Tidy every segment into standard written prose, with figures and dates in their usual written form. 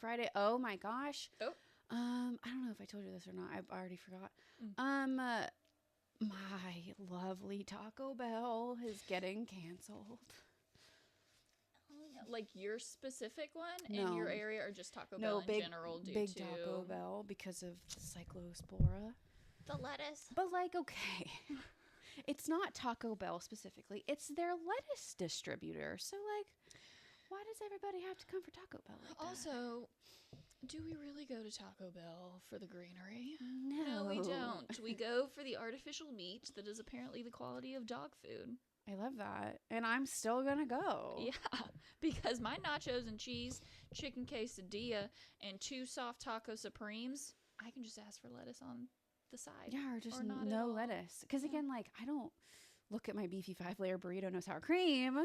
Friday. Oh my gosh. Oh. I don't know if I told you this or not. I already forgot. My lovely Taco Bell is getting canceled. Like your specific one in No. your area, or just Taco Bell in general due big to Taco Bell because of Cyclospora. the lettuce? But like, okay, it's not Taco Bell specifically. It's their lettuce distributor. So like, why does everybody have to come for Taco Bell like that? Also, do we really go to Taco Bell for the greenery? No, we don't. We go for the artificial meat that is apparently the quality of dog food. I love that. And I'm still going to go. Yeah, because my nachos and cheese, chicken quesadilla, and 2 soft taco supremes, I can just ask for lettuce on the side. Yeah, or just not no at all. lettuce. Because again, like, I don't look at my beefy 5-layer burrito, no sour cream.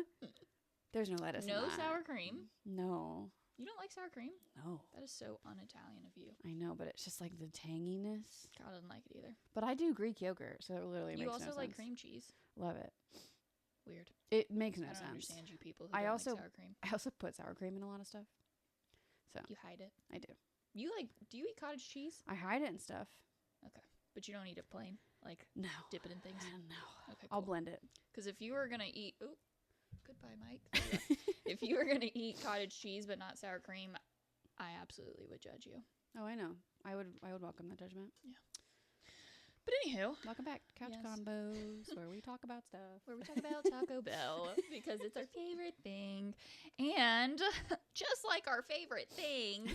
There's no lettuce in No that. sour cream. No. You don't like sour cream? No. That is so un-Italian of you. I know, but it's just like the tanginess. God doesn't like it either. But I do Greek yogurt, so it literally makes You no also sense. like cream cheese. Love it. Weird. It makes no I don't sense. understand you people who I don't also like sour cream. I also put sour cream in a lot of stuff. So You hide it. I do. Do you eat cottage cheese? I hide it and stuff. Okay. But you don't eat it plain? Like, No. dip it in things? No. Okay, I'll cool. blend it. Because if you were going to eat... Oh, goodbye, Mike. If you were going to eat cottage cheese but not sour cream, I absolutely would judge you. Oh, I know. I would welcome that judgment. Yeah. But anywho... Welcome back to Couch Yes. Combos, where we talk about stuff. Where we talk about Taco Bell because it's our favorite thing. And just like our favorite thing,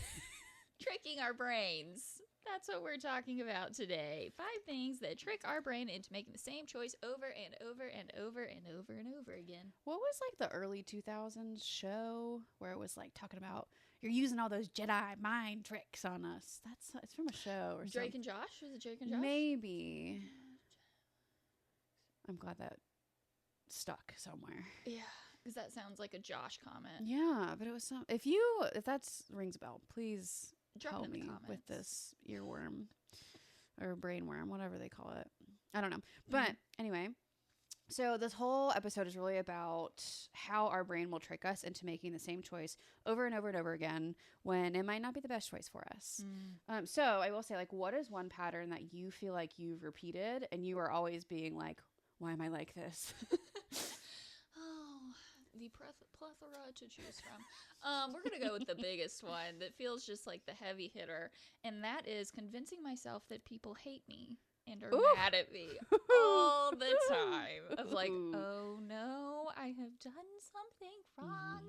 tricking our brains. That's what we're talking about today. 5 things that trick our brain into making the same choice over and over and over and over and over again. What was like the early 2000s show where it was like talking about you're using all those Jedi mind tricks on us? It's from a show or Drake something. and Josh? Was it Drake and Josh? Maybe. I'm glad that stuck somewhere. Yeah, because that sounds like a Josh comment. Yeah, but it was some. If that rings a bell, please Drop it help in the me comments. with this earworm or brainworm, whatever they call it. I don't know. But anyway, so this whole episode is really about how our brain will trick us into making the same choice over and over and over again when it might not be the best choice for us. So I will say, like, what is one pattern that you feel like you've repeated and you are always being like, why am I like this? Oh, the plethora to choose from. We're going to go with the biggest one that feels just like the heavy hitter. And that is convincing myself that people hate me and are mad at me all the time. Of like, oh no, I have done something wrong.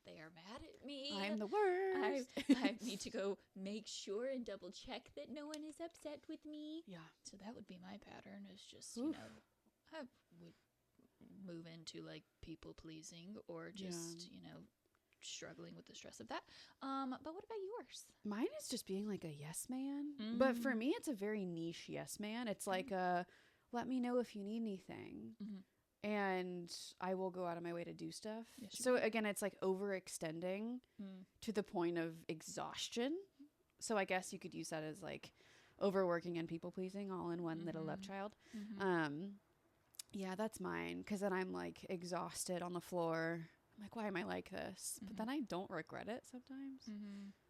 They are mad at me. I'm the worst. I need to go make sure and double check that no one is upset with me. Yeah. So that would be my pattern, is just, you know, I would move into like people pleasing or just, you know, struggling with the stress of that. But what about yours? Mine is just being like a yes man. But for me, it's a very niche yes man. It's like let me know if you need anything. And I will go out of my way to do stuff. Yes, you so again, it's like overextending to the point of exhaustion. So I guess you could use that as like overworking and people pleasing all in one little love child. Yeah, that's mine. Because then I'm like exhausted on the floor. I'm like, why am I like this? But then I don't regret it sometimes.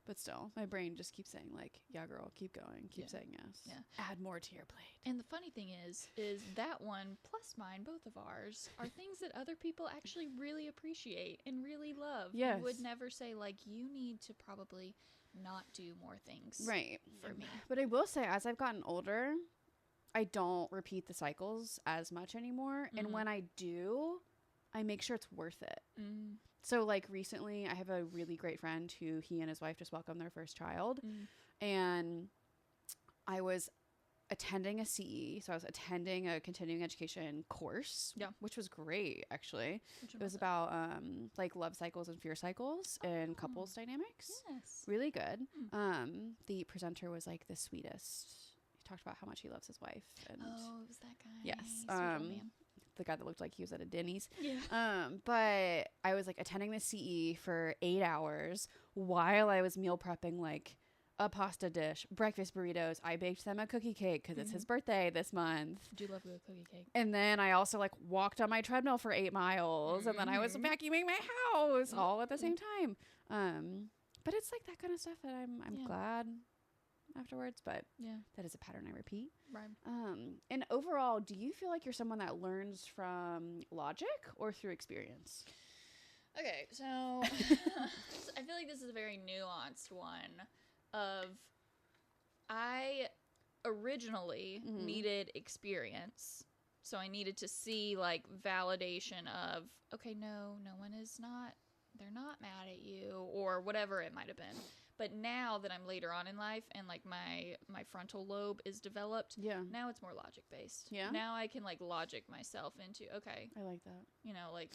But still, my brain just keeps saying like, yeah, girl, keep going. Keep saying yes. Yeah. Add more to your plate. And the funny thing is that one plus mine, both of ours, are things that other people actually really appreciate and really love. Yes. And would never say like, you need to probably not do more things. Right. For me. But I will say, as I've gotten older, I don't repeat the cycles as much anymore. And when I do, I make sure it's worth it. So like recently I have a really great friend who he and his wife just welcomed their first child. And I was attending a CE. So I was attending a continuing education course, which was great actually. It was about like love cycles and fear cycles and couples dynamics. Yes. Really good. The presenter was like the sweetest. Talked about how much he loves his wife. And it was that guy. yes. Sweet old man. The guy that looked like he was at a Denny's. Yeah. But I was like attending the CE for 8 hours while I was meal prepping like a pasta dish, breakfast burritos. I baked them a cookie cake because it's his birthday this month. I do love a good cookie cake. And then I also like walked on my treadmill for 8 miles and then I was vacuuming my house all at the same time. But it's like that kind of stuff that I'm glad afterwards, but that is a pattern I repeat. Right. And overall, do you feel like you're someone that learns from logic or through experience? Okay, so I feel like this is a very nuanced one of I originally needed experience. So I needed to see like validation of, okay, no one is they're not mad at you or whatever it might have been. But now that I'm later on in life and like my frontal lobe is developed, now it's more logic based. Yeah. Now I can like logic myself into, okay. I like that. You know, like,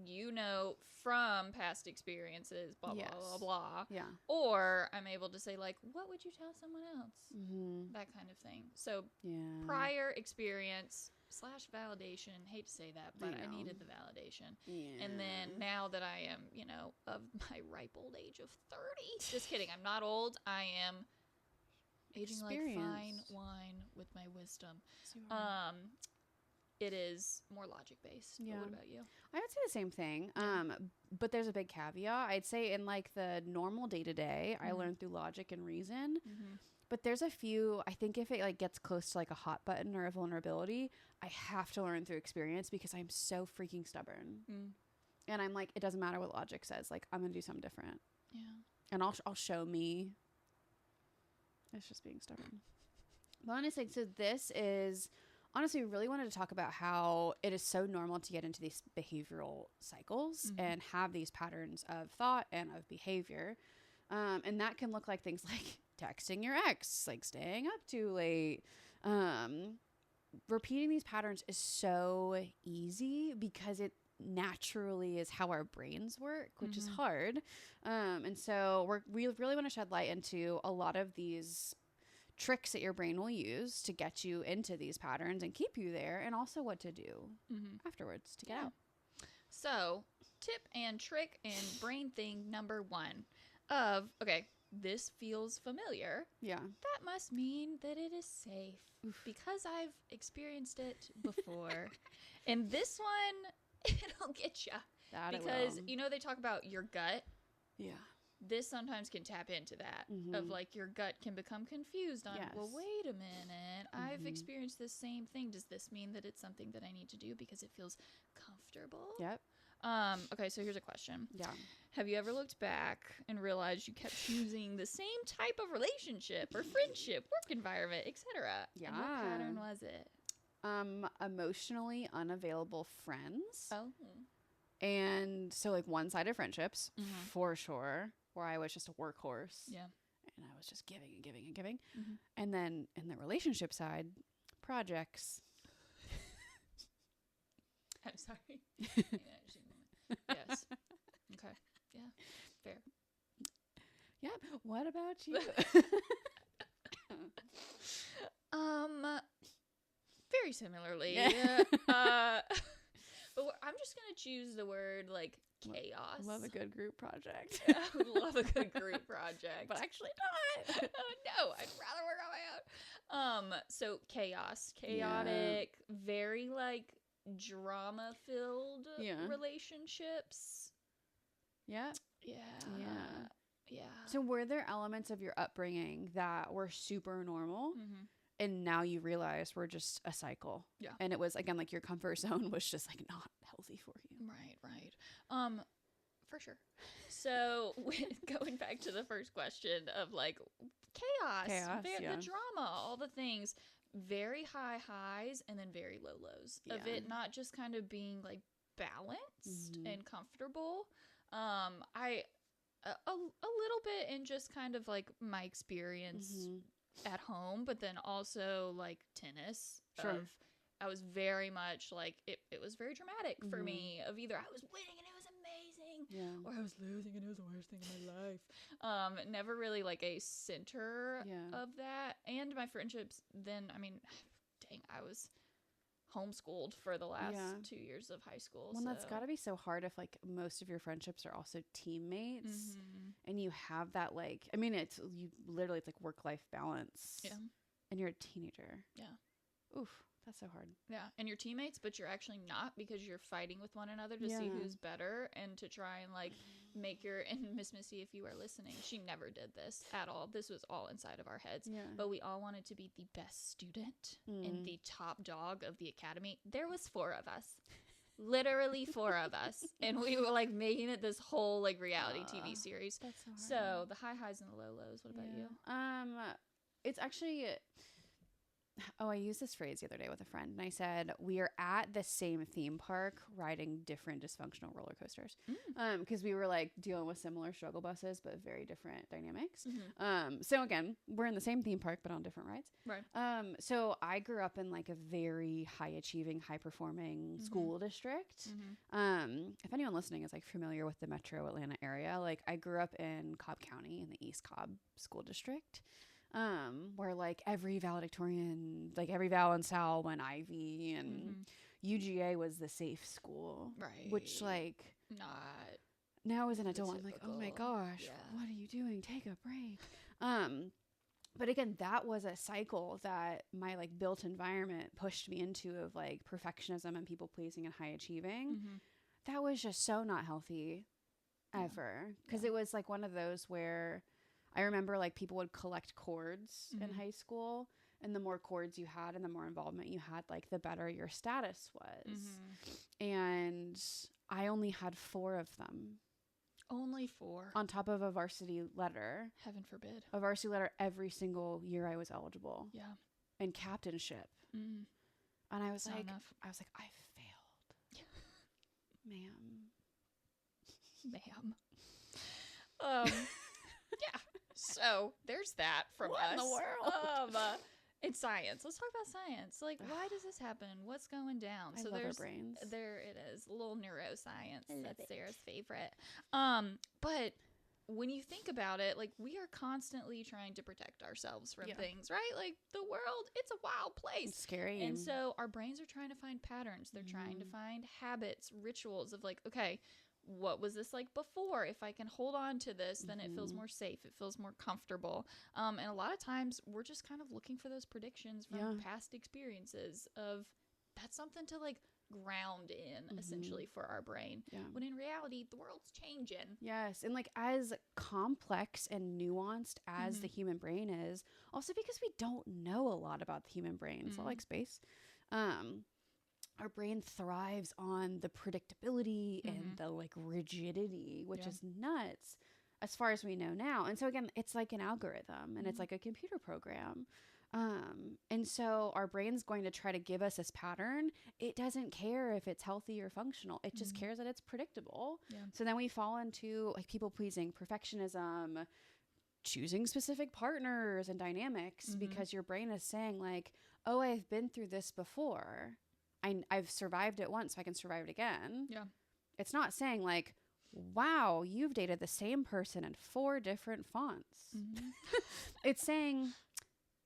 you know, from past experiences, blah, blah, blah, blah. Yeah. Or I'm able to say like, what would you tell someone else? That kind of thing. So prior experience / validation, hate to say that, but I needed the validation. Yeah. And then now that I am, you know, of my ripe old age of 30, just kidding, I'm not old, I am aging like fine wine with my wisdom. It is more logic based. Yeah. But what about you? I would say the same thing. But there's a big caveat. I'd say in like the normal day to day, I learn through logic and reason. But there's a few, I think if it like gets close to like a hot button or a vulnerability, I have to learn through experience because I'm so freaking stubborn. And I'm like, it doesn't matter what logic says. Like, I'm going to do something different. Yeah. And I'll show me. It's just being stubborn. But honestly, so this is, honestly, we really wanted to talk about how it is so normal to get into these behavioral cycles and have these patterns of thought and of behavior. And that can look like things like texting your ex, like staying up too late. Repeating these patterns is so easy because it naturally is how our brains work, which is hard. And so we really want to shed light into a lot of these tricks that your brain will use to get you into these patterns and keep you there, and also what to do afterwards to get out. So tip and trick and brain thing number 1 of, okay, this feels familiar. Yeah. That must mean that it is safe. Because I've experienced it before. And this one, it'll get you. Because, you know, they talk about your gut. Yeah. This sometimes can tap into that of like your gut can become confused on, well, wait a minute. I've experienced the same thing. Does this mean that it's something that I need to do because it feels comfortable? Yep. Okay, so here's a question. Yeah. Have you ever looked back and realized you kept choosing the same type of relationship or friendship, work environment, etc.? Yeah. And what pattern was it? Emotionally unavailable friends. Oh. And so like one-sided friendships for sure, where I was just a workhorse. Yeah. And I was just giving and giving and giving. And then in the relationship side, projects. I'm sorry. Yes. Okay. Yeah. Fair. Yeah. What about you? Very similarly. Yeah. But I'm just gonna choose the word like chaos. Love a good group project. Love a good group project. But actually not. No, I'd rather work on my own. So chaos, chaotic, very like drama filled relationships. Yeah. Yeah. Yeah. Yeah. So were there elements of your upbringing that were super normal and now you realize we're just a cycle? Yeah. And it was, again, like your comfort zone was just like not healthy for you. Right. For sure. So going back to the first question of like chaos, the drama, all the things, very high highs and then very low lows of it not just kind of being like balanced and comfortable. A little bit in just kind of like my experience at home, but then also like tennis. Sure. I was very much like, it was very dramatic for me of either I was winning and it was amazing or I was losing and it was the worst thing in my life. Never really like a center of that. And my friendships then, I mean, dang, I was homeschooled for the last 2 years of high school. Well, that's got to be so hard if like most of your friendships are also teammates and you have that like, I mean, it's like work-life balance. Yeah. And you're a teenager. Yeah. Oof. That's so hard. Yeah. And your teammates, but you're actually not, because you're fighting with one another to see who's better and to try and like make your, and Miss Missy, if you are listening, she never did this at all. This was all inside of our heads. Yeah. But we all wanted to be the best student and the top dog of the academy. There was 4 of us. Literally 4 of us. And we were like making it this whole like reality TV series. That's so hard. So the high highs and the low lows. What about you? It's actually, I used this phrase the other day with a friend, and I said, we are at the same theme park riding different dysfunctional roller coasters. Because we were like dealing with similar struggle buses, but very different dynamics. So again, we're in the same theme park, but on different rides. Right. So I grew up in like a very high achieving, high performing school district. If anyone listening is like familiar with the metro Atlanta area, like I grew up in Cobb County in the East Cobb school district. Where like every valedictorian, like every Val and Sal went Ivy, and UGA was the safe school, right? Which like not now as an adult, I'm like, oh my gosh, what are you doing? Take a break. But again, that was a cycle that my like built environment pushed me into, of like perfectionism and people pleasing and high achieving. That was just so not healthy ever, because it was like one of those where I remember like people would collect cords in high school, and the more cords you had and the more involvement you had, like the better your status was. And I only had 4 of them. Only 4? On top of a varsity letter. Heaven forbid. A varsity letter every single year I was eligible. Yeah. And captainship. And I was like, I failed. Ma'am. Yeah. So there's that from what us. In the world? It's science. Let's talk about science. Like, why does this happen? What's going down? I so love there's our brains. There it is. A little neuroscience. That's Sarah's favorite. But when you think about it, like, we are constantly trying to protect ourselves from things, right? Like, the world, it's a wild place. It's scary. And so our brains are trying to find patterns. They're trying to find habits, rituals of like, okay, what was this like before? If I can hold on to this, then it feels more safe. It feels more comfortable. And a lot of times we're just kind of looking for those predictions from past experiences of that's something to like ground in essentially for our brain. When in reality, the world's changing. Yes. And like as complex and nuanced as the human brain is, also because we don't know a lot about the human brain. It's not like space. Our brain thrives on the predictability and the like rigidity, which is nuts as far as we know now. And so again, it's like an algorithm and it's like a computer program. And so our brain's going to try to give us this pattern. It doesn't care if it's healthy or functional. It just cares that it's predictable. So then we fall into like people pleasing, perfectionism, choosing specific partners and dynamics because your brain is saying like, oh, I've been through this before. I've survived it once, so I can survive it again. It's not saying like, wow, you've dated the same person in 4 different fonts. It's saying,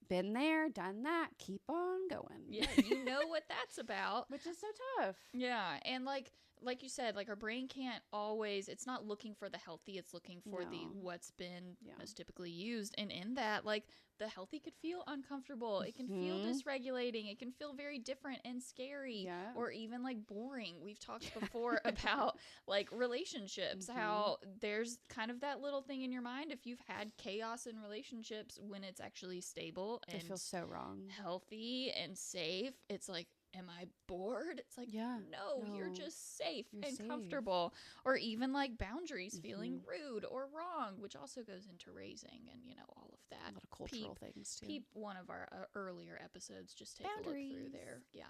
been there, done that, keep on going. Yeah, you know what that's about. Which is so tough. Yeah, and like you said, like our brain can't always, it's not looking for the healthy, it's looking for the what's been most typically used. And in that, like the healthy could feel uncomfortable. It can feel dysregulating. It can feel very different and scary or even like boring. We've talked before about like relationships, how there's kind of that little thing in your mind. If you've had chaos in relationships, when it's actually stable and it feels so wrong, healthy and safe, it's like, am I bored? It's like, no, you're just safe and comfortable. Or even like boundaries, feeling rude or wrong, which also goes into raising and, you know, all of that. A lot of cultural things too. Peep one of our earlier episodes, just take a look through there. Yeah.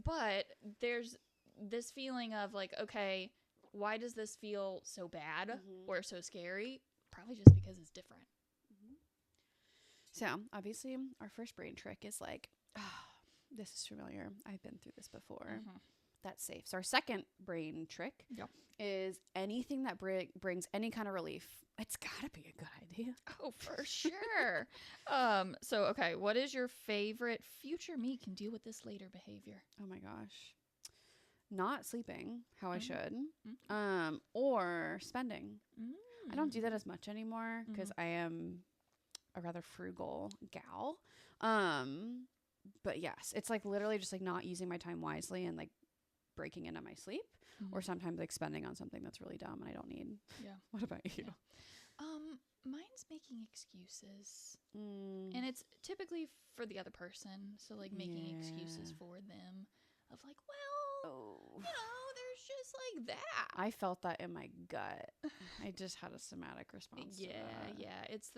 But there's this feeling of like, okay, why does this feel so bad or so scary? Probably just because it's different. So obviously our first brain trick is like, this is familiar. I've been through this before. That's safe. So our second brain trick is anything that brings any kind of relief. It's got to be a good idea. Oh, for sure. So, okay, what is your favorite future me can deal with this later behavior? Oh my gosh. Not sleeping how I should, or spending. I don't do that as much anymore because I am a rather frugal gal. but yes, it's like literally just like not using my time wisely and like breaking into my sleep, or sometimes like spending on something that's really dumb and I don't need. Yeah. What about you? Yeah. Mine's making excuses. And it's typically for the other person. So like making excuses for them of like, well, you know, there's just like that. I felt that in my gut. I just had a somatic response. to that. Yeah. It's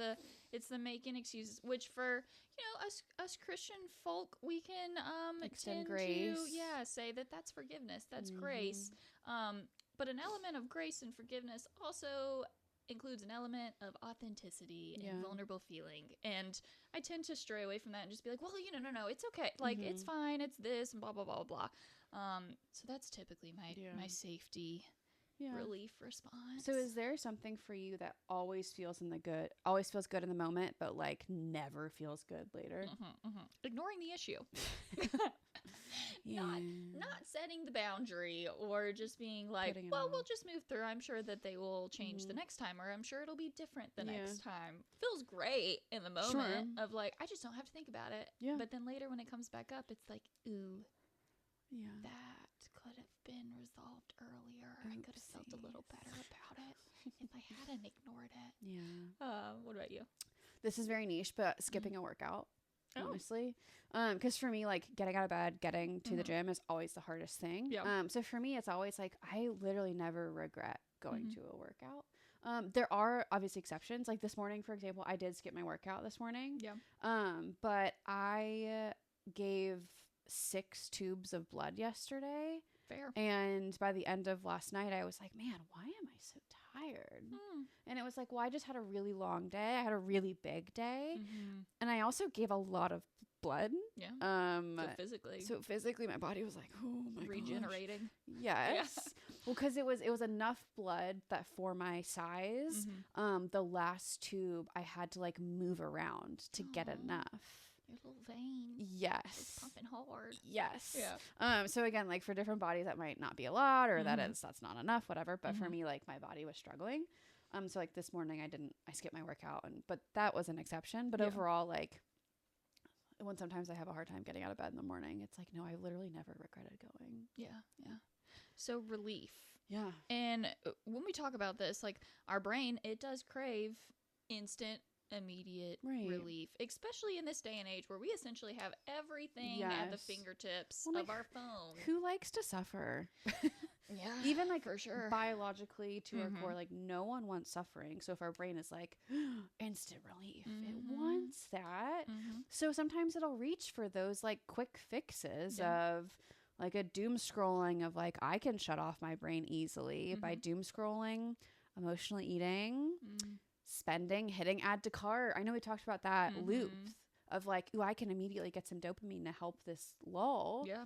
the making excuses, which for, you know, us Christian folk, we can Extend tend grace. to say that that's forgiveness, that's grace. But an element of grace and forgiveness also includes an element of authenticity and vulnerable feeling. And I tend to stray away from that and just be like, well, you know, no, it's okay. Like, it's fine. It's this and blah, blah, blah, blah. So that's typically my safety relief response. So is there something for you that always feels good in the moment, but like never feels good later? Ignoring the issue. Not setting the boundary, or just being like, well, we'll just move through. I'm sure that they will change the next time, or I'm sure it'll be different the next time. Feels great in the moment of like, I just don't have to think about it. Yeah. But then later when it comes back up, it's like, ooh, that could have been resolved earlier. I could have felt a little better about it if I hadn't ignored it. Yeah. What about you? This is very niche, but skipping a workout. Honestly, because for me, like getting out of bed, getting to the gym is always the hardest thing. So for me, it's always like I literally never regret going to a workout. There are obviously exceptions. Like this morning, for example, I did skip my workout this morning. But I gave 6 tubes of blood yesterday. Fair. And by the end of last night, I was like, man, why am I so tired? And it was like, well, I just had a really long day. I had a really big day. And I also gave a lot of blood. Yeah. So physically, my body was like, oh my god, regenerating. Yes. Well, because it was enough blood that for my size, the last tube I had to like move around to get enough. Your little veins. Yes. It's pumping hard. Yes. Yeah. So again, like for different bodies, that might not be a lot, or that's not enough, whatever. But for me, like my body was struggling. So like this morning, I skipped my workout, but that was an exception. But overall, like when sometimes I have a hard time getting out of bed in the morning, it's like, no, I literally never regretted going. Yeah. Yeah. So relief. Yeah. And when we talk about this, like our brain, it does crave instant, immediate relief, especially in this day and age where we essentially have everything at the fingertips of our phone. Who likes to suffer? Even like for sure, biologically to our core, like no one wants suffering. So if our brain is like instant relief, it wants that. So sometimes it'll reach for those like quick fixes of like a doom scrolling of like, I can shut off my brain easily by doom scrolling, emotional eating, spending, hitting add to cart. I know we talked about that loop of like, ooh, I can immediately get some dopamine to help this lull. Yeah.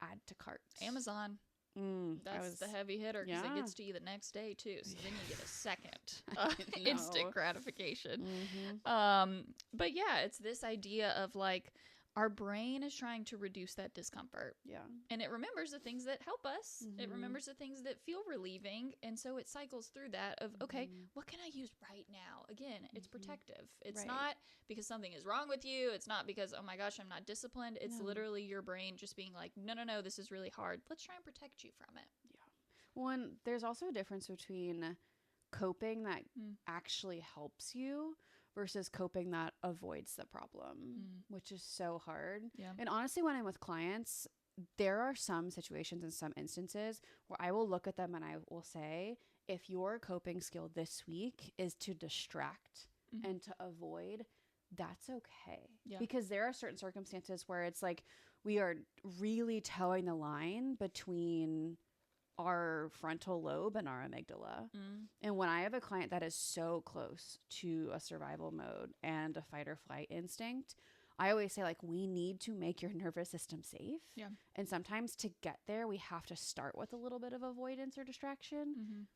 Add to cart. Amazon. That's the heavy hitter because it gets to you the next day too. So then you get a second instant gratification. But yeah, it's this idea of like our brain is trying to reduce that discomfort. Yeah. And it remembers the things that help us. It remembers the things that feel relieving. And so it cycles through that of, okay, what can I use right now? Again, it's protective. It's not because something is wrong with you. It's not because, oh my gosh, I'm not disciplined. It's literally your brain just being like, no, this is really hard. Let's try and protect you from it. Yeah. Well, and there's also a difference between coping that actually helps you versus coping that avoids the problem, which is so hard. Yeah. And honestly, when I'm with clients, there are some situations and some instances where I will look at them and I will say, if your coping skill this week is to distract and to avoid, that's okay. Yeah. Because there are certain circumstances where it's like we are really towing the line between our frontal lobe and our amygdala. And when I have a client that is so close to a survival mode and a fight or flight instinct, I always say, like, we need to make your nervous system safe. Yeah. And sometimes to get there, we have to start with a little bit of avoidance or distraction,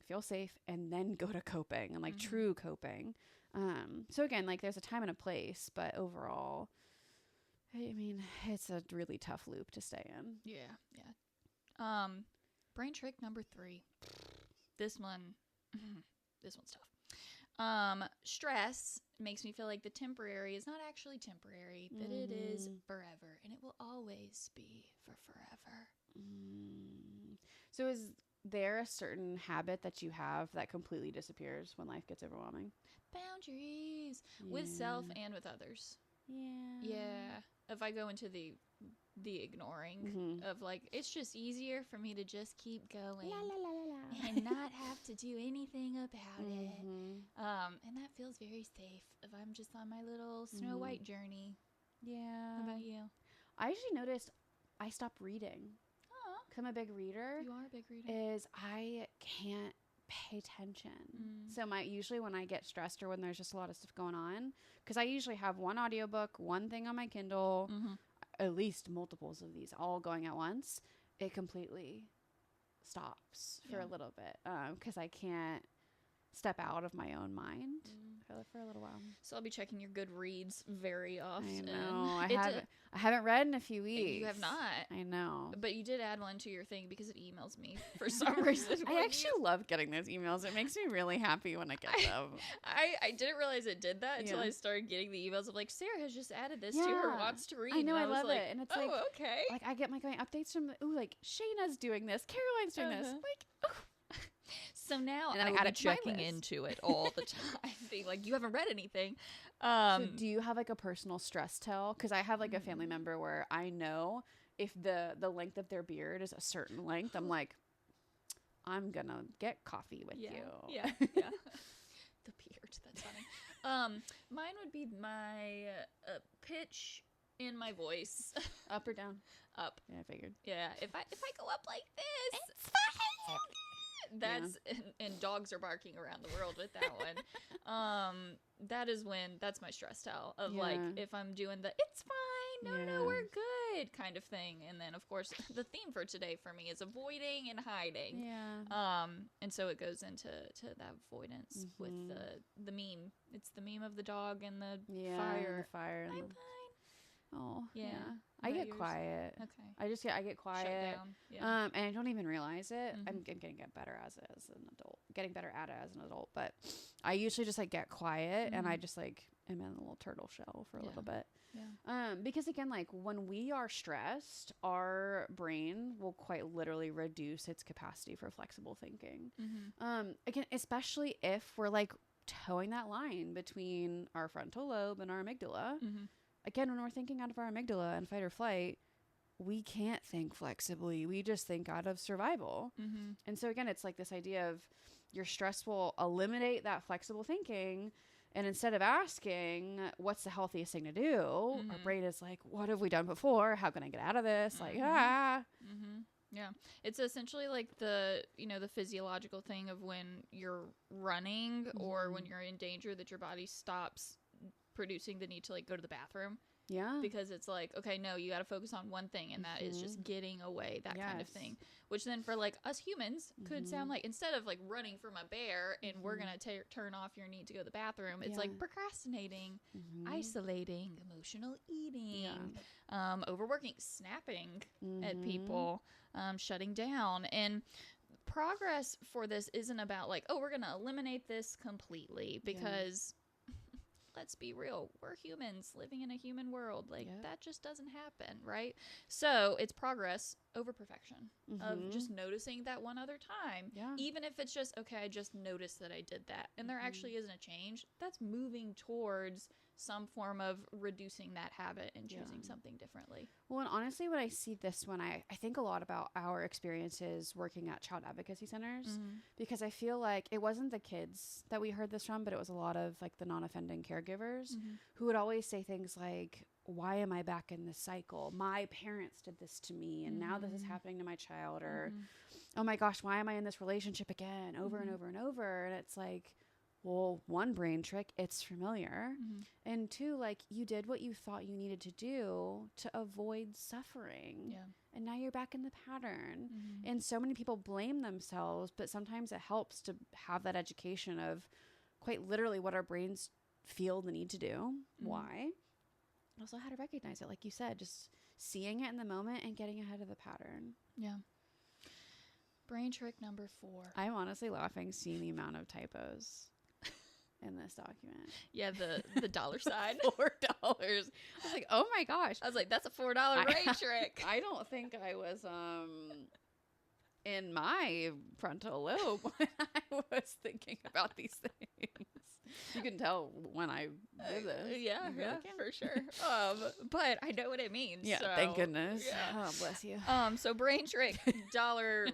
feel safe, and then go to coping and like true coping. So again, like there's a time and a place, but overall, I mean, it's a really tough loop to stay in. Yeah. Yeah. Brain trick number 3. This one's tough. Stress makes me feel like the temporary is not actually temporary, that it is forever, and it will always be for forever. So is there a certain habit that you have that completely disappears when life gets overwhelming? Boundaries with self and with others. Yeah. If I go into the ignoring of like, it's just easier for me to just keep going and not have to do anything about it. And that feels very safe if I'm just on my little Snow White journey. Yeah. How about you? I actually noticed I stopped reading. Because I'm a big reader. You are a big reader. Is I can't pay attention. So usually when I get stressed or when there's just a lot of stuff going on, because I usually have one audiobook, one thing on my Kindle, at least multiples of these all going at once, it completely stops for a little bit because I can't step out of my own mind for a little while. So I'll be checking your Goodreads very often. I know. I haven't read in a few weeks. You have not. I know. But you did add one to your thing because it emails me for some reason. I actually love getting those emails. It makes me really happy when I get them. I didn't realize it did that until I started getting the emails of like, Sarah has just added this to her wants to read. I know, and I love like, it. And it's okay. Like I get my updates from like Shayna's doing this, Caroline's doing this. Like, so now and then I gotta be checking into it all the time, being like, you haven't read anything. So do you have like a personal stress tell? Because I have like a family member where I know if the length of their beard is a certain length, I'm like, I'm gonna get coffee with you. Yeah. The beard, that's funny. Mine would be my pitch in my voice. Up or down? Up. Yeah, I figured. Yeah, if I go up like this, it's fine. That's and dogs are barking around the world with that one. That's my stress tell of like if I'm doing the it's fine, no, we're good kind of thing. And then of course the theme for today for me is avoiding and hiding. Yeah. And so it goes into that avoidance with the meme. It's the meme of the dog and the fire. The fire. I'm fine. Oh yeah. I get quiet. Okay. I get quiet. Shut down. Yeah. And I don't even realize it. I'm getting better as an adult. Getting better at it as an adult. But I usually just like get quiet and I just like am in a little turtle shell for a little bit. Yeah. Because again, like when we are stressed, our brain will quite literally reduce its capacity for flexible thinking. Again, especially if we're like towing that line between our frontal lobe and our amygdala. Again, when we're thinking out of our amygdala and fight or flight, we can't think flexibly. We just think out of survival. And so again, it's like this idea of your stress will eliminate that flexible thinking. And instead of asking, what's the healthiest thing to do? Our brain is like, what have we done before? How can I get out of this? Like, Yeah. It's essentially like the physiological thing of when you're running or when you're in danger that your body stops producing the need to like go to the bathroom. Yeah. Because it's like, okay, no, you got to focus on one thing, and that is just getting away, that kind of thing. Which then for like us humans could sound like, instead of like running from a bear and we're going to turn off your need to go to the bathroom, it's like procrastinating, isolating, emotional eating, overworking, snapping at people, shutting down. And progress for this isn't about like, oh, we're going to eliminate this completely, because let's be real, we're humans living in a human world. Like that just doesn't happen, right? So it's progress over perfection of just noticing that one other time. Even if it's just, okay, I just noticed that I did that and there actually isn't a change, that's moving towards some form of reducing that habit and choosing something differently. Well, and honestly, when I see this one, I think a lot about our experiences working at child advocacy centers, because I feel like it wasn't the kids that we heard this from, but it was a lot of like the non-offending caregivers who would always say things like, why am I back in this cycle? My parents did this to me and now this is happening to my child. Or, oh my gosh, why am I in this relationship again over and over and over? And it's like, well, one, brain trick, it's familiar. And two, like you did what you thought you needed to do to avoid suffering. And now you're back in the pattern. And so many people blame themselves, but sometimes it helps to have that education of quite literally what our brains feel the need to do. Why? Also how to recognize it. Like you said, just seeing it in the moment and getting ahead of the pattern. Brain trick number 4. I'm honestly laughing seeing the amount of typos. in this document. Yeah, the dollar sign. $4. I was like, oh my gosh. I was like, that's a $4 brain trick. I don't think I was in my frontal lobe when I was thinking about these things. You can tell when I did this. Yeah, for sure. But I know what it means. Yeah, so, thank goodness. Yeah. Oh, bless you. So brain trick, $4.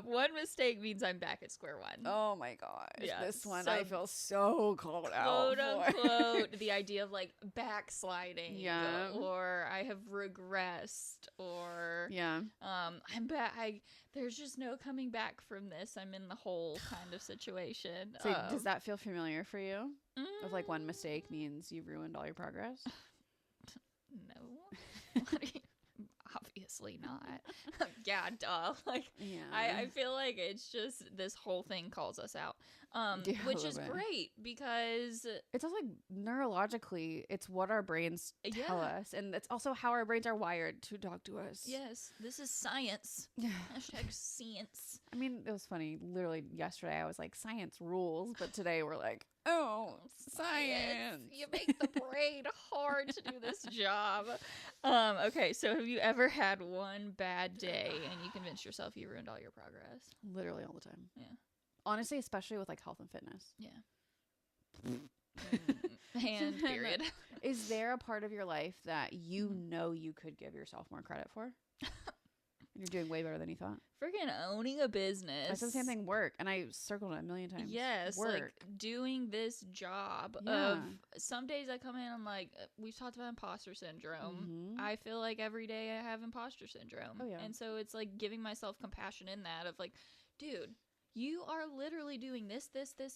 One mistake means I'm back at square one. Oh my gosh. Yeah, This one so I feel so called out quote unquote, the idea of like backsliding. Yeah. Or I have regressed, or Yeah. I'm back. There's just no coming back from this. I'm in the hole kind of situation. So does that feel familiar for you? Mm, Of like one mistake means you've ruined all your progress? No. Obviously not. Yeah, duh. Like, Yeah. I feel like it's just this whole thing calls us out, Yeah, a which little is bit. great because It's also like neurologically, it's what our brains tell Yeah. us. And it's also how our brains are wired to talk to us. yes, this is science. Yeah. Hashtag science. I mean, it was funny. Literally yesterday I was like, science rules. But today we're like, oh, science. You make the brain hard to do this job. Okay, so have you ever had one bad day and you convinced yourself you ruined all your progress? Literally all the time. Yeah. Honestly, especially with like health and fitness. Yeah. And period. Is there a part of your life that you know you could give yourself more credit for? And you're doing way better than you thought. Freaking owning a business. I said the same thing, work. And I circled it a million times. Yes, work. like doing this job Yeah. of some days I come in, I'm like, we've talked about imposter syndrome. Mhm. I feel like every day I have imposter syndrome. Oh, yeah. And so it's like giving myself compassion in that of like, dude, you are literally doing this,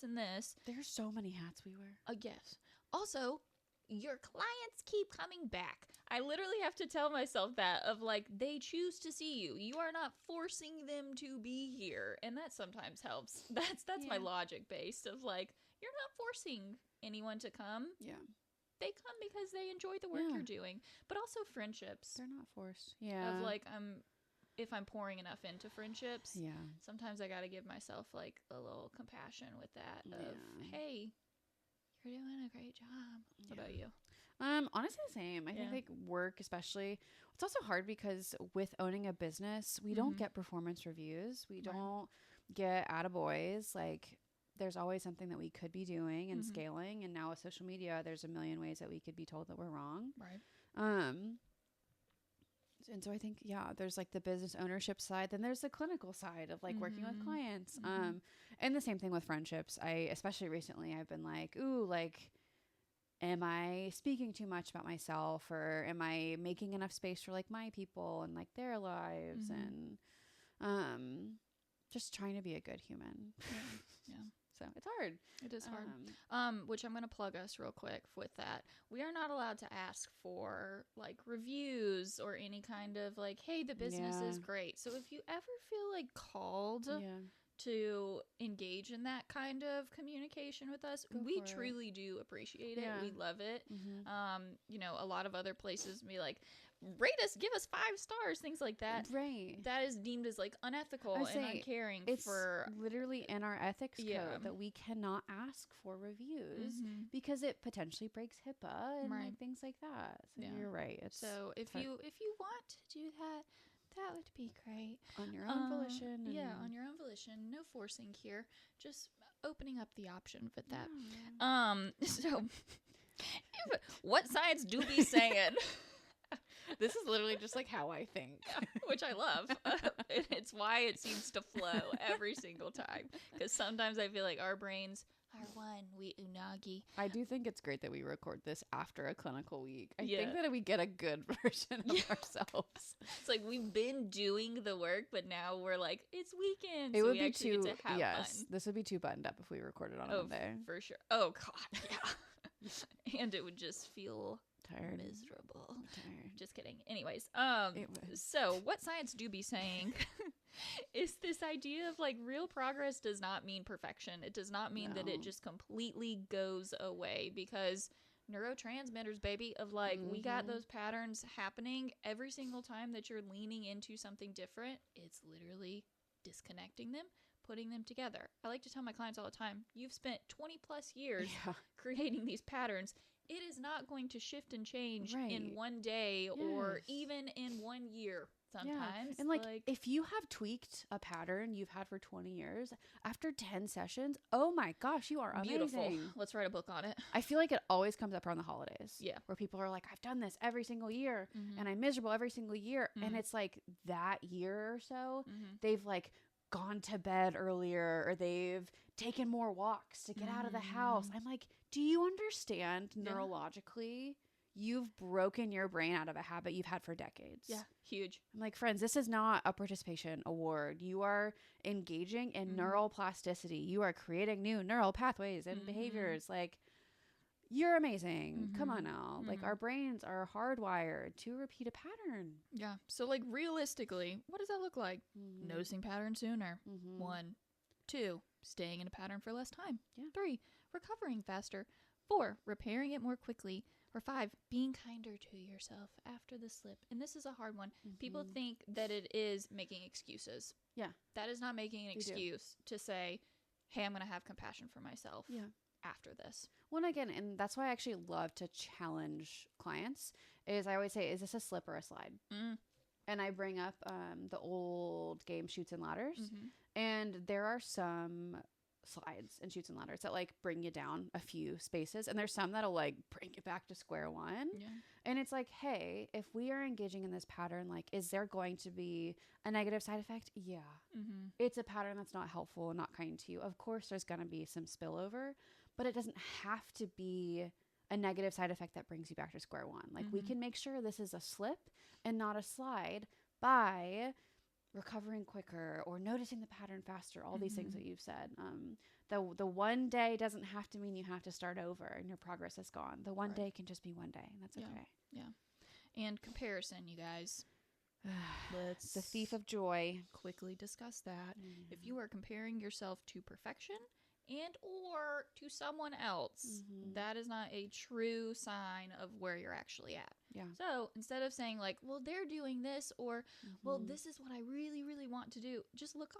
and this. There's so many hats we wear. Yes. Also, your clients keep coming back. I literally have to tell myself that of like, they choose to see you. You are not forcing them to be here. And that sometimes helps. That's my Yeah. logic based of like, you're not forcing anyone to come. Yeah. They come because they enjoy the work Yeah. you're doing. But also friendships. They're not forced. Yeah. Of like, if I'm pouring enough into friendships, Yeah. sometimes I got to give myself like a little compassion with that of, Yeah. hey, you're doing a great job. What Yeah. about you? Honestly the same. I think Yeah. like work especially. It's also hard because with owning a business, we don't Mhm. get performance reviews. We Right. don't get attaboys. Like there's always something that we could be doing and Mhm. scaling. And now with social media, there's a million ways that we could be told that we're wrong. Right. And so I think, yeah, there's like the business ownership side. Then there's the clinical side of like working with Mhm. clients. Mhm. And the same thing with friendships. Especially recently, I've been like, ooh, like, am I speaking too much about myself, or am I making enough space for like my people and like their lives, Mhm. and just trying to be a good human. Yeah. So it's hard. It is hard. Which I'm going to plug us real quick with that. We are not allowed to ask for like reviews or any kind of like, hey, the business is Yeah. great. So if you ever feel like called Yeah. to engage in that kind of communication with us, Go we for it. truly do appreciate it. Yeah. We love it. Mm-hmm. You know, a lot of other places be like, rate us, give us 5 stars, things like that. Right. That is deemed as like unethical I and say uncaring It's for literally in our ethics Yeah. code that we cannot ask for reviews Mhm. because it potentially breaks HIPAA and Right. like things like that. So Yeah. you're right. It's So if hard. you want to do that, that would be great. on your own volition. Yeah, and- on your own volition. No forcing here. Just opening up the option with that. Yeah. So what science do be saying? This is literally just like how I think. Which I love. And it's why it seems to flow every single time. Because sometimes I feel like our brains are one. We unagi. I do think it's great that we record this after a clinical week. I Yeah. think that we get a good version of Yeah. ourselves. It's like we've been doing the work, but now we're like, it's weekend. It so would we be actually too, get to have yes, fun. this would be too buttoned up if we recorded on a Oh, Monday. for sure. Oh, God. Yeah. And it would just feel Tired. miserable. I'm tired. Just kidding. Anyways, It was. so what science do be saying is this idea of like real progress does not mean perfection. It does not mean that it No. just completely goes away, because neurotransmitters, baby, of like we got Mhm. those patterns happening every single time that you're leaning into something different. It's literally disconnecting them, putting them together. I like to tell my clients all the time, you've spent 20 plus years Yeah. creating these patterns. It is not going to shift and change in Right. one day or Yes. even in 1 year sometimes. Yeah. And like if you have tweaked a pattern you've had for 20 years, after 10 sessions, oh my gosh, you are beautiful. amazing. Let's write a book on it. I feel like it always comes up around the holidays. Yeah. Where people are like, I've done this every single year Mhm. and I'm miserable every single year. Mhm. And it's like that year or so, Mhm. they've like gone to bed earlier or they've taken more walks to get out of the house. I'm like, do you understand Yeah. neurologically? You've broken your brain out of a habit you've had for decades. Yeah, huge. I'm like, friends, this is not a participation award. You are engaging in Mhm. neural plasticity. You are creating new neural pathways and Mhm. behaviors. Like, you're amazing. Come on Mhm. now. Like, Mhm. our brains are hardwired to repeat a pattern. Yeah. So, like, realistically, what does that look like? Mhm. Noticing patterns sooner. Mhm. 1. 2, staying in a pattern for less time. Yeah. 3, recovering faster. 4, repairing it more quickly. Or 5, being kinder to yourself after the slip. And this is a hard one. People Mhm. think that it is making excuses. Yeah. That is not making an They do. excuse to say, hey, I'm going to have compassion for myself Yeah. after this. Well, again, and that's why I actually love to challenge clients, is I always say, is this a slip or a slide? Mm. And I bring up the old game Chutes and Ladders. Mm-hmm. And there are some slides and Chutes and Ladders that like bring you down a few spaces. And there's some that'll like bring you back to square one. Yeah. And it's like, hey, if we are engaging in this pattern, like, is there going to be a negative side effect? Yeah. Mm-hmm. It's a pattern that's not helpful and not kind to you. Of course, there's going to be some spillover, but it doesn't have to be a negative side effect that brings you back to square one. Like, we Mhm. can make sure this is a slip and not a slide by recovering quicker or noticing the pattern faster, all these things Mhm. that you've said. The one day doesn't have to mean you have to start over and your progress is gone. The one Right. day can just be one day, and that's Yeah. okay. And comparison, you guys. Let's The thief of joy. quickly discuss that. If you are comparing yourself to perfection and or to someone else, Mhm. that is not a true sign of where you're actually at. Yeah. So instead of saying like, well, they're doing this, or well, Mhm. this is what I really, really want to do, just look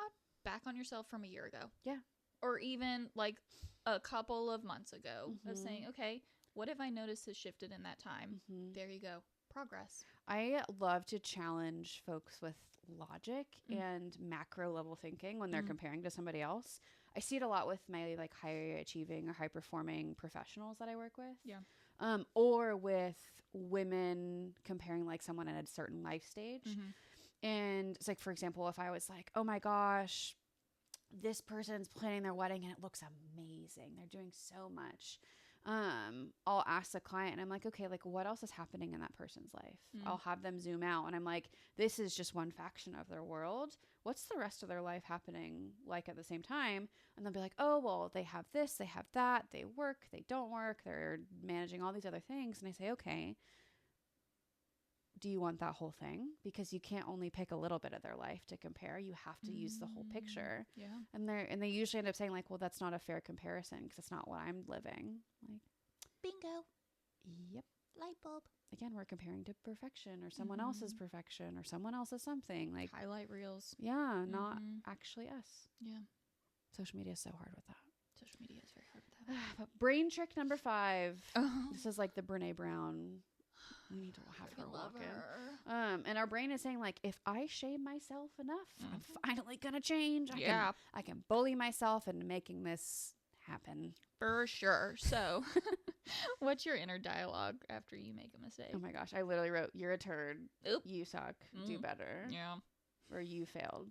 back on yourself from a year ago. Yeah. Or even like a couple of months ago of Mhm. saying, okay, what have I noticed has shifted in that time? Mhm. There you go. Progress. I love to challenge folks with logic Mm. and macro level thinking when they're Mm. comparing to somebody else. I see it a lot with my like high achieving or high performing professionals that I work with. Yeah. Or with women comparing like someone at a certain life stage. Mm-hmm. And it's like, for example, if I was like, oh my gosh, this person's planning their wedding and it looks amazing. They're doing so much. I'll ask the client and I'm like, okay, like what else is happening in that person's life? Mm. I'll have them zoom out and I'm like, this is just one faction of their world. What's the rest of their life happening like at the same time? And they'll be like, oh, well, they have this, they have that, they work, they don't work, they're managing all these other things. And I say, okay, do you want that whole thing? Because you can't only pick a little bit of their life to compare. You have to use the whole picture. Yeah. And they usually end up saying like, well, that's not a fair comparison because it's not what I'm living. Like, Bingo. yep. Light bulb. Again, we're comparing to perfection or someone else's perfection or someone else's something. Like, Highlight reels. yeah, not Mhm. actually us. Yeah. Social media is so hard with that. Social media is very hard with that. But brain trick number 5. Oh. This is like the Brene Brown. We need to have her Love walk her. in. And our brain is saying like, if I shame myself enough, I'm finally gonna change. I can bully myself into making this happen. For sure. So, what's your inner dialogue after you make a mistake? Oh my gosh, I literally wrote, "You're a turd. Oop. You suck. Do better." Yeah. Or "You failed."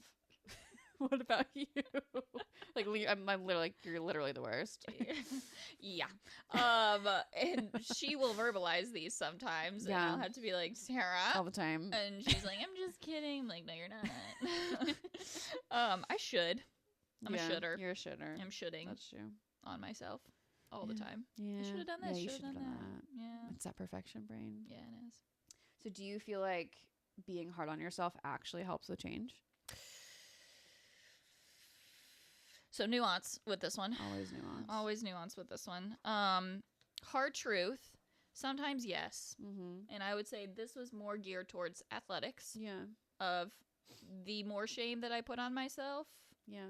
What about you? Like, I'm literally like, "You're literally the worst." Yeah. And she will verbalize these sometimes, and Yeah. I'll have to be like, Sarah. All the time. And she's like, I'm just kidding. I'm like, no, you're not. I should. I'm a should'er. You're a should'er. I'm shoulding That's true. on myself all the time. Yeah. I should have done this. Yeah, you should have done that. Yeah. It's that perfection brain. Yeah, it is. So do you feel like being hard on yourself actually helps with change? So nuance with this one. Always nuance. Always nuance with this one. Hard truth. Sometimes yes. Mm-hmm. And I would say this was more geared towards athletics. Yeah. Of the more shame that I put on myself, Yeah.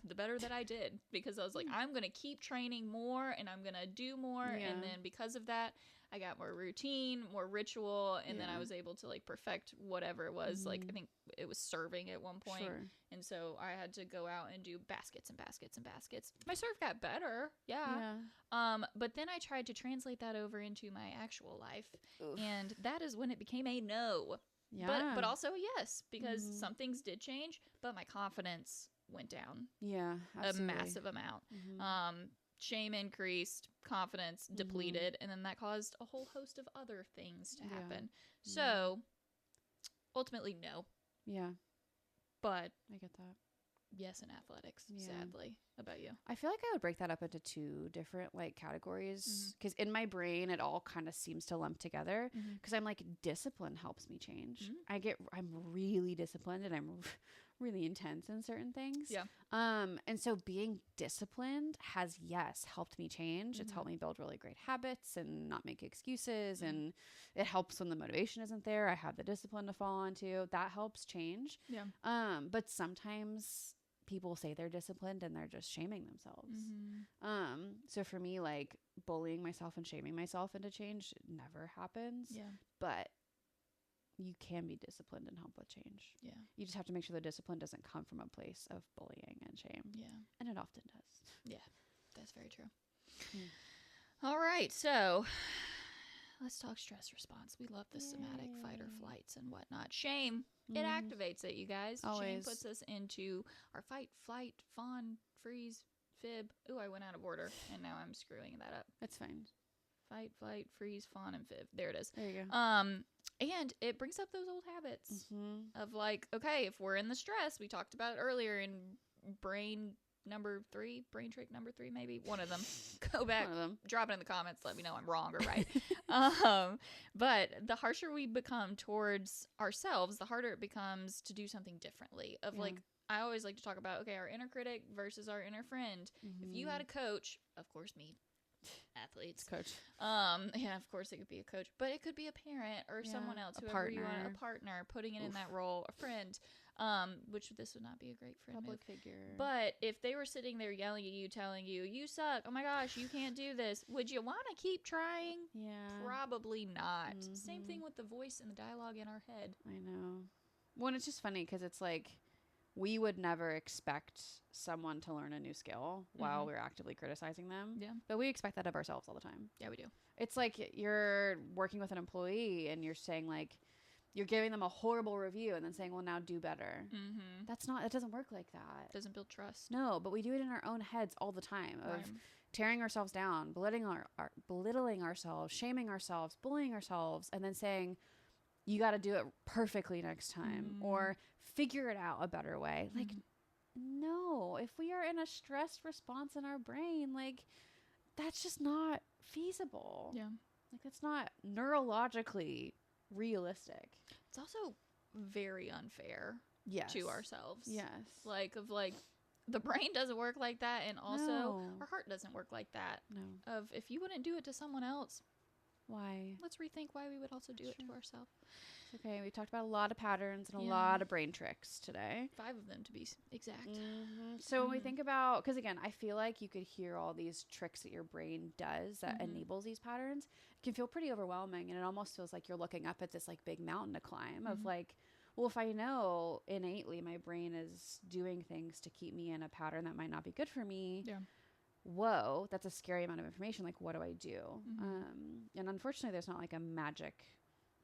the better that I did, because I was like, I'm going to keep training more and I'm going to do more. Yeah. And then because of that, I got more routine, more ritual. And then I was able to like perfect whatever it was. Like, I think it was serving at one point. Sure. And so I had to go out and do baskets and baskets and baskets. My serve got better. Yeah. But then I tried to translate that over into my actual life. Oof. And that is when it became a no. Yeah. But also a yes, because some things did change, but my confidence went down. Yeah. Absolutely. A massive amount. Shame increased, confidence depleted, and then that caused a whole host of other things to happen. So ultimately, no. Yeah. But I get that. yes, in athletics, sadly. How about you? I feel like I would break that up into two different like categories, because in my brain it all kind of seems to lump together, because I'm like, discipline helps me change. I'm really disciplined and I'm really intense in certain things. Yeah. And so being disciplined has, helped me change. It's helped me build really great habits and not make excuses. And it helps when the motivation isn't there. I have the discipline to fall onto. That helps change. Yeah. But sometimes people say they're disciplined and they're just shaming themselves. So for me, like, bullying myself and shaming myself into change never happens. Yeah. But you can be disciplined and help with change. Yeah. You just have to make sure the discipline doesn't come from a place of bullying and shame. Yeah. And it often does. Yeah. That's very true. All right. So let's talk stress response. We love the somatic fight or flights and whatnot. Shame, it activates it, you guys. Always. Shame puts us into our fight, flight, fawn, freeze, fib. Ooh, I went out of order, and now I'm screwing that up. It's fine. Fight, flight, freeze, fawn, and fib. There it is. There you go. And it brings up those old habits of like, okay, if we're in the stress, we talked about it earlier in brain trick number 3, maybe one of them. Go back, drop it in the comments, let me know I'm wrong or right. But the harsher we become towards ourselves, the harder it becomes to do something differently. Of like, I always like to talk about, okay, our inner critic versus our inner friend. If you had a coach, of course me, athletes, coach. Of course it could be a coach, but it could be a parent or someone else, whoever you want, a partner, putting it in that role, a friend, which this would not be a great friend Public move. figure. But if they were sitting there yelling at you, telling you, you suck, oh my gosh, you can't do this, would you want to keep trying? Yeah. Probably not. Same thing with the voice and the dialogue in our head. I know. Well, and it's just funny because it's like, we would never expect someone to learn a new skill while we're actively criticizing them. Yeah. But we expect that of ourselves all the time. Yeah, we do. It's like you're working with an employee and you're saying like, you're giving them a horrible review and then saying, well, now do better. It doesn't work like that. It doesn't build trust. No, but we do it in our own heads all the time of tearing ourselves down, belittling ourselves, shaming ourselves, bullying ourselves, and then saying, you got to do it perfectly next time or figure it out a better way. Like, no, if we are in a stress response in our brain, like, that's just not feasible. Yeah. Like, that's not neurologically realistic. It's also very unfair to ourselves. Yes. Like, the brain doesn't work like that. And also our heart doesn't work like that. No. Of if you wouldn't do it to someone else, why? Let's rethink why we would also do it to ourselves. Okay, we talked about a lot of patterns and a lot of brain tricks today. 5 of them to be exact. So when we think about, because again, I feel like you could hear all these tricks that your brain does that enables these patterns. It can feel pretty overwhelming, and it almost feels like you're looking up at this like big mountain to climb of like, well, if I know innately my brain is doing things to keep me in a pattern that might not be good for me. Yeah. Whoa, that's a scary amount of information. Like, what do I do? And unfortunately, there's not like a magic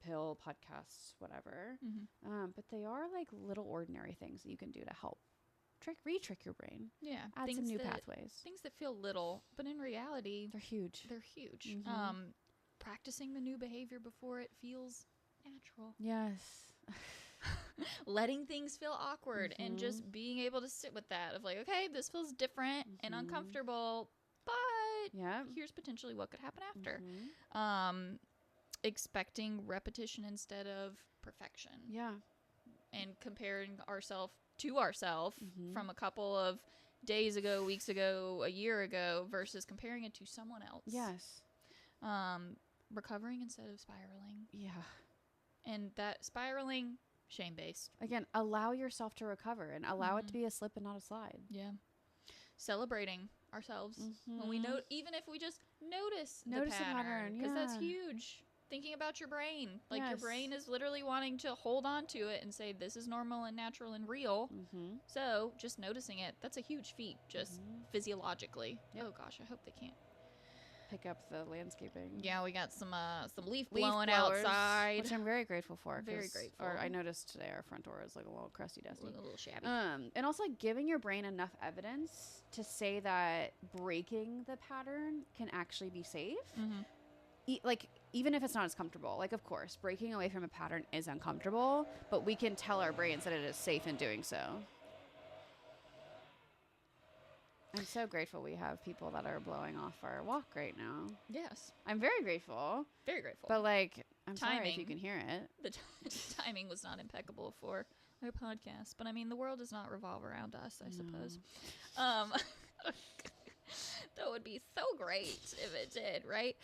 pill, podcasts, whatever. But they are like little ordinary things that you can do to help re-trick your brain. Yeah. Add some new pathways. Things that feel little, but in reality, they're huge. They're huge. Practicing the new behavior before it feels natural. Yes. Letting things feel awkward and just being able to sit with that of like, okay, this feels different and uncomfortable, but here's potentially what could happen after. Expecting repetition instead of perfection. Yeah. And comparing ourselves to ourselves from a couple of days ago, weeks ago, a year ago versus comparing it to someone else. Yes. Recovering instead of spiraling. Yeah. And that spiraling Shame-based. Again, allow yourself to recover and allow it to be a slip and not a slide. Yeah. Celebrating ourselves when we know, even if we just notice the pattern, because that's huge. Thinking about your brain, like your brain is literally wanting to hold on to it and say this is normal and natural and real. So just noticing it, that's a huge feat, just physiologically. Oh gosh, I hope they can't pick up the landscaping. Yeah, we got some leaf blowing outside, which I'm very grateful for. Very grateful. Or I noticed today our front door is like a little crusty dusty, a little shabby. And also like giving your brain enough evidence to say that breaking the pattern can actually be safe. Like even if it's not as comfortable, like of course breaking away from a pattern is uncomfortable, but we can tell our brains that it is safe in doing so. I'm so grateful we have people that are blowing off our walk right now. Yes. I'm very grateful. Very grateful. But, like, I'm sorry if you can hear it. The timing was not impeccable for our podcast. But, I mean, the world does not revolve around us, I suppose. That would be so great if it did, right?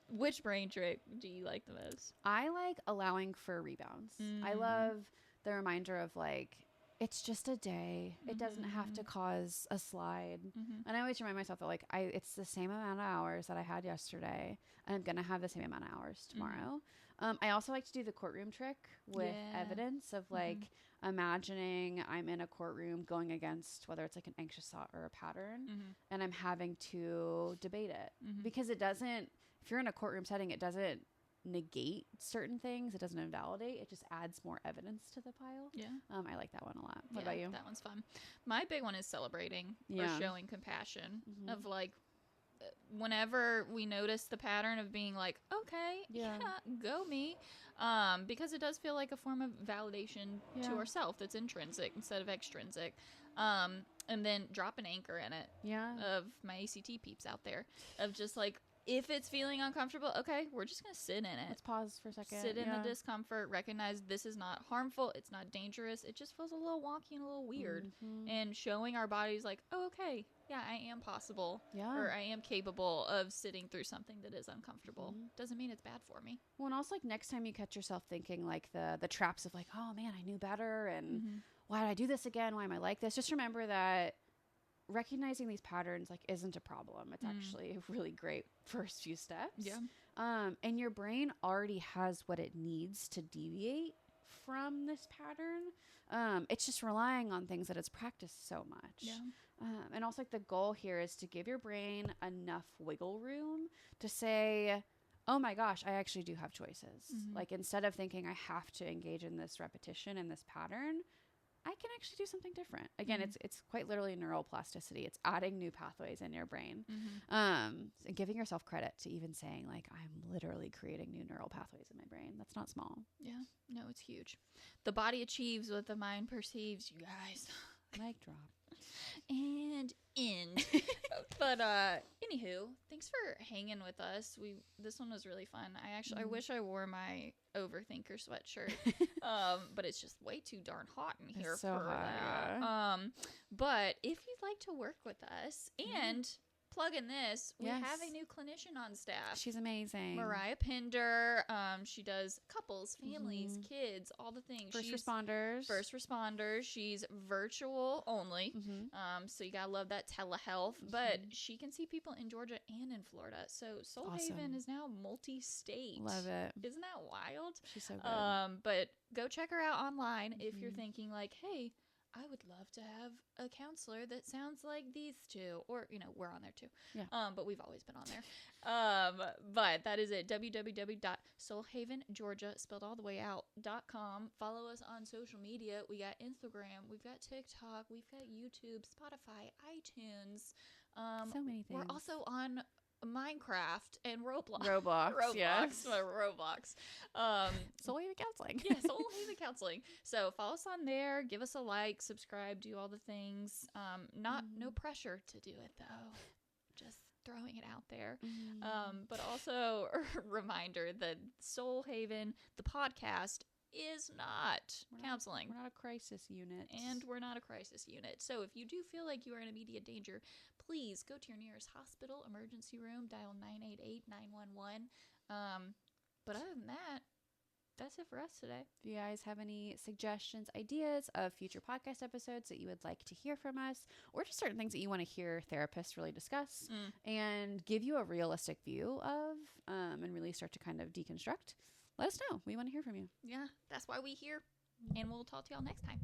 Which brain trick do you like the most? I like allowing for rebounds. I love the reminder of, like, it's just a day. It doesn't have to cause a slide. And I always remind myself that like it's the same amount of hours that I had yesterday. And I'm going to have the same amount of hours tomorrow. I also like to do the courtroom trick with evidence of like imagining I'm in a courtroom going against whether it's like an anxious thought or a pattern and I'm having to debate it because it doesn't, if you're in a courtroom setting, it doesn't negate certain things. It doesn't invalidate. It just adds more evidence to the pile. Yeah. I like that one a lot. What about you? That one's fun. My big one is celebrating or showing compassion of like whenever we notice the pattern of being like, okay, go me. Because it does feel like a form of validation to ourselves that's intrinsic instead of extrinsic. And then drop an anchor in it. Yeah. Of my ACT peeps out there of just like, if it's feeling uncomfortable, okay, we're just going to sit in it. Let's pause for a second. Sit in the discomfort, recognize this is not harmful, it's not dangerous, it just feels a little wonky and a little weird. And showing our bodies like, oh, okay, yeah, I am possible. Yeah. Or I am capable of sitting through something that is uncomfortable. Doesn't mean it's bad for me. Well, and also like next time you catch yourself thinking like the traps of like, oh man, I knew better and why did I do this again? Why am I like this? Just remember that recognizing these patterns like isn't a problem. It's actually a really great first few steps. Yeah. And your brain already has what it needs to deviate from this pattern. It's just relying on things that it's practiced so much. Yeah. And also like the goal here is to give your brain enough wiggle room to say, oh my gosh, I actually do have choices. Like instead of thinking I have to engage in this repetition and this pattern, I can actually do something different. Again, it's quite literally neuroplasticity. It's adding new pathways in your brain. And giving yourself credit to even saying like, I'm literally creating new neural pathways in my brain. That's not small. Yeah, no, it's huge. The body achieves what the mind perceives, you guys. Mic drop. And end. But anywho, thanks for hanging with us. This one was really fun. I wish I wore my overthinker sweatshirt. But it's just way too darn hot in here for that. Yeah. But if you'd like to work with us and plug in this, we have a new clinician on staff. She's amazing. Mariah Pinder. She does couples, families, kids, all the things. First responders. She's virtual only. So you gotta love that telehealth. But she can see people in Georgia and in Florida. So Soul Haven is now multi-state. Love it. Isn't that wild? She's so good. But go check her out online if you're thinking like, hey, I would love to have a counselor that sounds like these two. Or, we're on there too. Yeah. But we've always been on there. But that is it. www.soulhavengeorgia, spelled all the way out.com. Follow us on social media. We got Instagram. We've got TikTok. We've got YouTube, Spotify, iTunes. So many things. We're also on Minecraft and Roblox. Yes. Roblox. Soul Haven Counseling. Yeah, Soul Haven Counseling. So follow us on there. Give us a like, subscribe, do all the things. No pressure to do it though. Just throwing it out there. But also a reminder that Soul Haven, the podcast, is not counseling. We're not a crisis unit. And we're not a crisis unit. So if you do feel like you are in immediate danger, please go to your nearest hospital, emergency room, dial 988-911. But other than that, That's it for us today. If you guys have any suggestions, ideas of future podcast episodes that you would like to hear from us, or just certain things that you want to hear therapists really discuss and give you a realistic view of, and really start to kind of deconstruct, let us know. We want to hear from you. Yeah, that's why we here. And we'll talk to y'all next time.